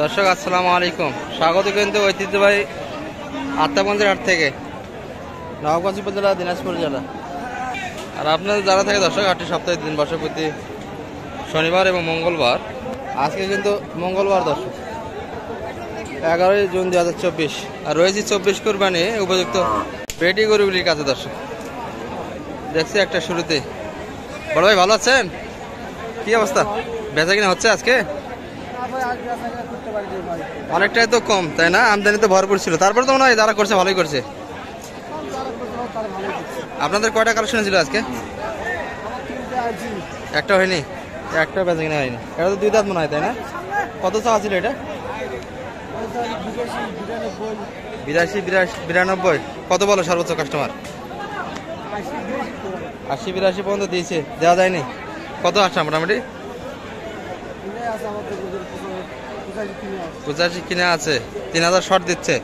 দর্শক আসসালামু আলাইকুম, স্বাগত কিন্তু ঐতিহ্যবাহী আত্মাগঞ্জের হাট থেকে, নবাবগঞ্জ উপজেলা, দিনাজপুর জেলা। আর আপনাদের যারা থাকে দর্শক, হাটটি সপ্তাহে দিন বসে প্রতি শনিবার এবং মঙ্গলবার। আজকে কিন্তু মঙ্গলবার দর্শক, 11ই জুন 2024। আর রয়েছে 24 কোরবানি উপযুক্ত পেটি গরুগুলির কাছে দর্শক। দেখছি একটা শুরুতে। বড় ভাই ভালো আছেন? কি অবস্থা, বেচা কিনা হচ্ছে আজকে? অনেকটাই তো কম, তাই না? আমদানি তো ভরপুর ছিল, তারপরে তো মনে হয় যারা করছে ভালোই করছে। আপনাদের কয়টা কালেকশন ছিল আজকে? একটা হয়নি, একটা বেচা কিনা হয়নি। এটা তো 2 দাঁত মনে হয়, তাই না? কত চাওয়া ছিল এটা? 82-92। কত বলো সর্বোচ্চ কাস্টমার? 80-82 পর্যন্ত দিয়েছে, দেওয়া যায়নি। কত আসছে মোটামুটি? 85 কিনে আছে, 3000 শর্ট দিচ্ছে।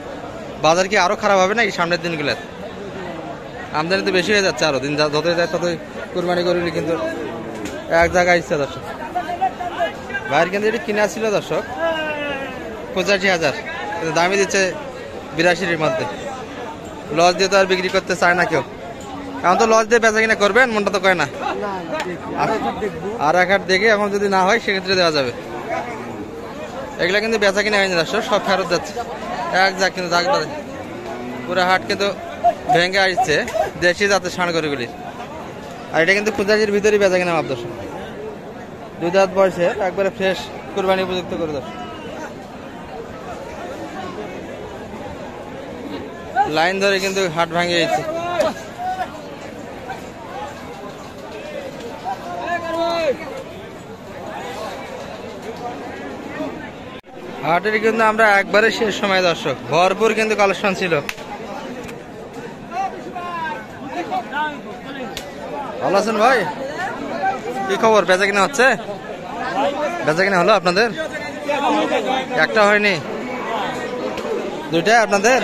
বাজার কি আরো খারাপ হবে নাকি সামনের দিনগুলো? আমদানি তো বেশি হয়ে যাচ্ছে, আরো দিন যতই যায় ততই কুরবানি গরুগুলি কিন্তু এক জায়গায় ইচ্ছে দর্শক। ভাইয়ের কিন্তু এটি কিনা ছিল দর্শক 85,000, কিন্তু দামি দিচ্ছে 82-র মধ্যে। লস দিয়ে তো আর বিক্রি করতে চায় না কেউ। এখন তো লস দিয়ে বেচা কিনা করবেন, মনটা তো কয় না। আর এক হাট দেখে এখন যদি না হয় সেক্ষেত্রে দেওয়া যাবে। এগুলা কিন্তু বেচা কিনা হয়নি দর্শক, সব ফেরত যাচ্ছে এক জায়গা। কিন্তু পুরো হাট কিন্তু ভেঙে আসছে দেশি জাতের ষাঁড় গরুগুলির। আর এটা কিন্তু 85-র ভিতরেই বেচা কিনা মাপ দর্শক। 2 দাঁত বয়সে একবারে ফ্রেশ কুরবানি উপযুক্ত করে দর্শক। লাইন ধরে কিন্তু হাট ভাঙে যাচ্ছে। হাটের কিন্তু আমরা একবারে শেষ সময় দর্শক, ভরপুর কিন্তু কালেকশন ছিল। ভালো আছেন ভাই? কি খবর, বেচা কিনা হচ্ছে? বেচা কিনা হলো আপনাদের? একটা হয়নি, 2টাই আপনাদের?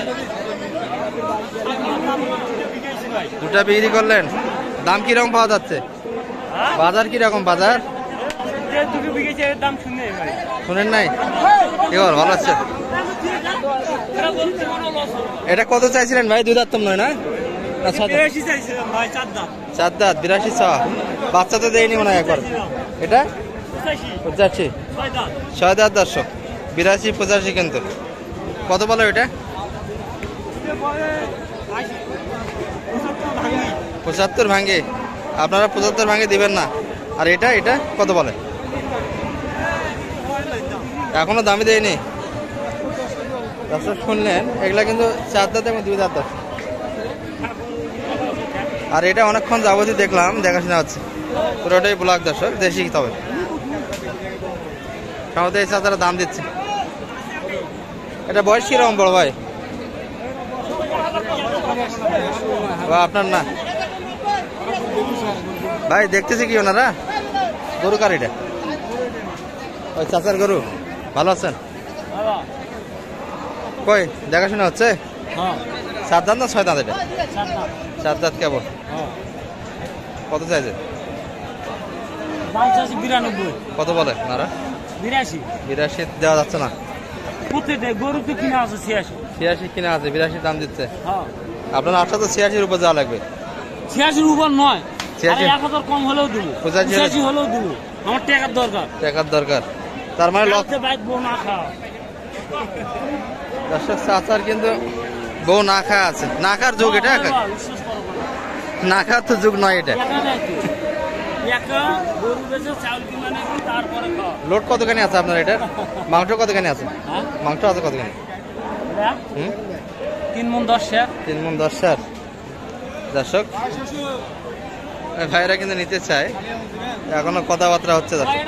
2টা বিক্রি করলেন। দাম কিরকম পাওয়া যাচ্ছে? বাজার কিরকম? বাজার শুনেন নাই? কি খবর, ভালো আছে? এটা কত চাইছিলেন ভাই? 2 দাঁত তো নয় না? 4 দাঁত, 82 চাওয়া। বাচ্চা তো দেয়নি মনে হয় একবার। এটা 85, 6 দাঁত দর্শক। 82-85 কিন্তু। কত বলো এটা? 75 ভাঙে। আপনারা 75 ভাঙে দিবেন না। আর এটা এটা কত বলে? এখনো দামি দেয়নি দর্শক, শুনলেন? এগুলা কিন্তু 4 দাঁত এবং 2 দাঁত দর্শক। আর এটা অনেকক্ষণ যাবতীয় দেখলাম, দেখাশোনা হচ্ছে। পুরোটাই ব্লক দর্শক, দেশি। তবে সম্ভবত এই চাচারা দাম দিচ্ছে। এটা বয়স কিরকম বড় ভাই? আপনার না ভাই, দেখতেছি কি ওনারা? গরু কার এটা? ওই চাচার গরু। ভালো আছেন? কই দেখাশোনা হচ্ছে? 7 দাঁত না 6 দাঁত? এটা 7 দাঁত কেবল। কত চাইছে? কত বলে ওনারা? 82 দেওয়া যাচ্ছে না। গরু তো কিনা আছে 86 কিনা আছে, 82 দাম দিচ্ছে। আপনার আশা তো 86-র উপর যাওয়া লাগবে। 86-র উপর নয়, 1000 কম হলেও দেবো, 85 হলেও দেবো। আমার টাকার দরকার, টাকার দরকার। তার মানে দর্শক চাচার কিন্তু বউ না খা আছে। না খার যুগ এটা, না খার তো যুগ নয় এটা। লোড কতখানি আছে আপনার এটা? মাংস কতখানি আছে? মাংস আছে কতখানি? 3 মণ 10 শের। 3 মণ 10 শের দর্শক। ভাইরা কিন্তু নিতে চায়, এখনো কথাবার্তা হচ্ছে দর্শক।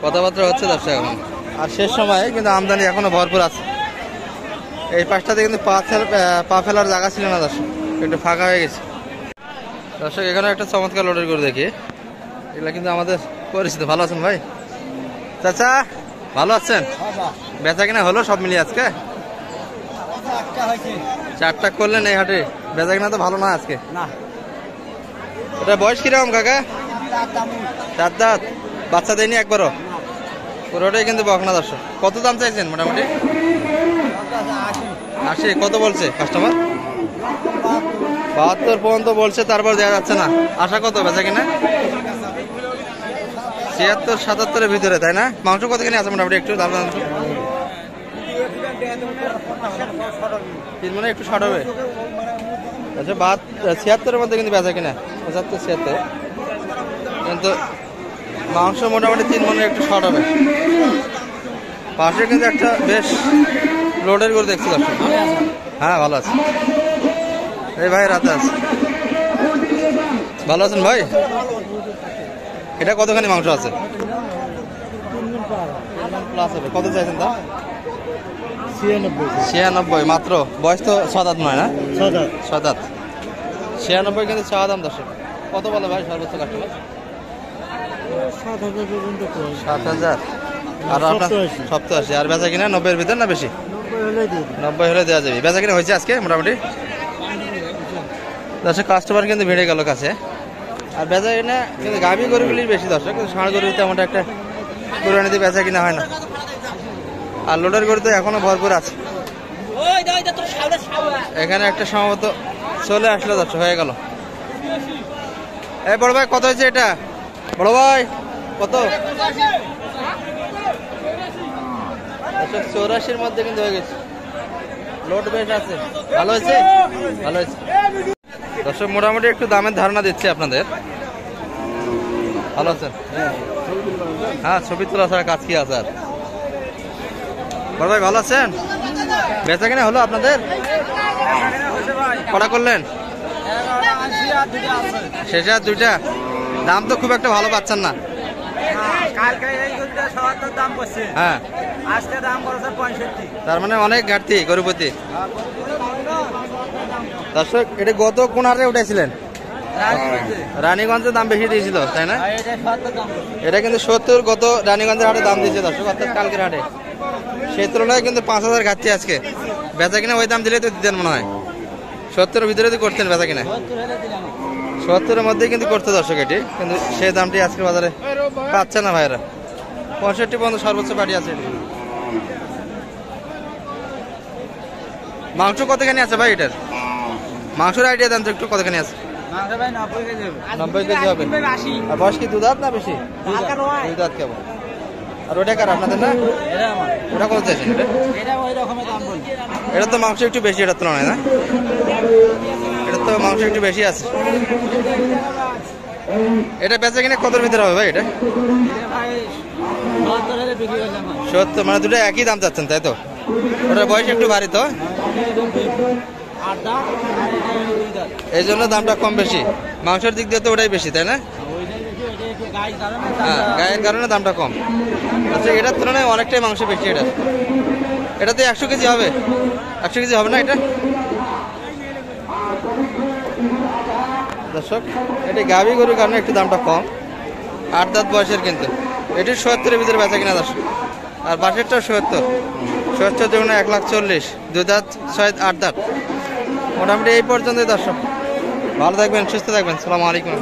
কথাবার্তা হচ্ছে দর্শক এখন। আর শেষ সময়ে কিন্তু আমদানি এখনো ভরপুর আছে। এই পাশটাতে কিন্তু পা ফেলার জায়গা ছিল না দর্শক, একটু ফাঁকা হয়ে গেছে দর্শক। এখানে একটা চমৎকার লোডের গরু দেখি, এগুলা কিন্তু আমাদের পরিচিত। ভালো আছেন ভাই? চাচা ভালো আছেন? বেচা কিনা হলো সব মিলিয়ে আজকে? 4টা করলেন এই হাটে? বেচা কিনা তো ভালো না আজকে। না এটা বয়স কিরকম কাকা? 4 দাঁত। বাচ্চা দেয়নি একবারও? পুরোটাই কিন্তু বকনা দর্শক। কত দাম চাইছেন মোটামুটি? 80। কত বলছে কাস্টমার? 72 পর্যন্ত বলছে, তারপর দেওয়া যাচ্ছে না। আশা কত বেচা কিনা? 76-77 এর ভিতরে, তাই না? মাংস কতখানি আছে মোটামুটি একটু দাম জানান তো। 3 মানে একটু শর্ট হবে। আচ্ছা 76 এর মধ্যে কিন্তু বেচা কিনা 75-76, কিন্তু মাংস মোটামুটি 3 মানে একটু শর্ট হবে। পাশে কিন্তু একটা বেশ লোডের করে দেখছি দর্শক। হ্যাঁ ভালো আছে। এই ভাই রাতে আছে। ভালো আছেন ভাই? এটা কতখানি মাংস আছে? 3 হবে। কত চাইছেন তা? 96 মাত্র। বয়স তো 6 দাঁত নয় না? 6 দাঁত। 96 কিন্তু চাওয়া দাম দর্শক। কত বলে ভাই সর্বোচ্চ কাস্টমার? 7000। আর আপনার 87। আর বেচা কিনা 90 এর ভিতর না বেশি? 90 হলে দেওয়া যাবে। বেচা কিনা হয়েছে আজকে মোটামুটি? দর্শক কাস্টমার কিন্তু ভিড়ে গেল কাছে। আর বেচা কিনা কিন্তু গাভী গরুগুলির বেশি দর্শক, কিন্তু ষাঁড় গরু তেমন একটা কোরবানিতে বেচা কিনা হয় না। আর লোডের গরু তো এখনো ভরপুর আছে। এখানে একটা সম্ভবত চলে আসলো দর্শক, হয়ে গেল। এই বড় ভাই কত হয়েছে এটা? বড় ভাই কত? 84-র মধ্যে কিন্তু হয়ে গেছে। লোড বেশ আছে। ভালো হয়েছে? ভালো হয়েছে দর্শক। মোটামুটি একটু দামের ধারণা দিচ্ছি আপনাদের। ভালো আছেন? হ্যাঁ, ছবি তোলা ছাড়া কাজ কি আছে আর? বড় ভাই ভালো আছেন? বেচা কিনা হলো আপনাদের? কটা করলেন? শেষে আর 2টা। দাম তো খুব একটা ভালো পাচ্ছেন না। হ্যাঁ, তার মানে অনেক ঘাটতি গরুপতি দর্শক। এটা গত কোন হাটে উঠেছিলেন? রানীগঞ্জের দাম বেশি দিয়েছিল, তাই না? এটা কিন্তু 70 গত রানীগঞ্জের হাটে দাম দিয়েছে দর্শক, অর্থাৎ কালকের হাটে। সেই তুলনায় কিন্তু 5000 ঘাটতি আজকে। বেচা কিনা ওই দাম দিলে তো দিতেন মনে হয়। 70-এর ভিতরে তো করতেন বেচা কিনা। 70-এর মধ্যে কিন্তু করতে দর্শক এটি, কিন্তু সেই দামটি আজকের বাজারে পাচ্ছে না ভাইরা। 65 পর্যন্ত সর্বোচ্চ পাটি আছে। মাংস কতখানি আছে ভাই এটার? মাংসের আইডিয়া দেন তো একটু, কতখানি আছে? 90 কেজি হবে। আর বয়স কি 2 দাঁত না বেশি? 2 দাঁত কেবল। আর ওটা কার আপনাদের না? ওটা কত চাইছেন? এটা তো মাংস একটু বেশি এটার তুলনায়, না? এটা তো মাংস একটু বেশি আছে। এটা বেচা কিনা কতর ভিতরে হবে ভাই এটা? 70, মানে দুটো একই দাম চাচ্ছেন তাই তো? ওটার বয়স একটু ভারী তো, এই জন্য দামটা কম বেশি। মাংসের দিক দিয়ে তো ওটাই বেশি, তাই না? হ্যাঁ, গায়ের কারণে দামটা কম। আচ্ছা, এটার তুলনায় অনেকটাই মাংস বেশি। এটাতে 100 কেজি হবে। 100 কেজি হবে না এটা দর্শক? এটি গাভী গরুর কারণে একটু দামটা কম। 8 দাঁত বয়সের, কিন্তু এটির 70-এর ভিতরে বেচা কিনা দর্শক। আর বাসেরটা 70 যেমন 1,40,000। 2 দাঁত 8 দাঁত। মোটামুটি এই পর্যন্তই দর্শক। ভালো থাকবেন, সুস্থ থাকবেন। আসসালামু আলাইকুম।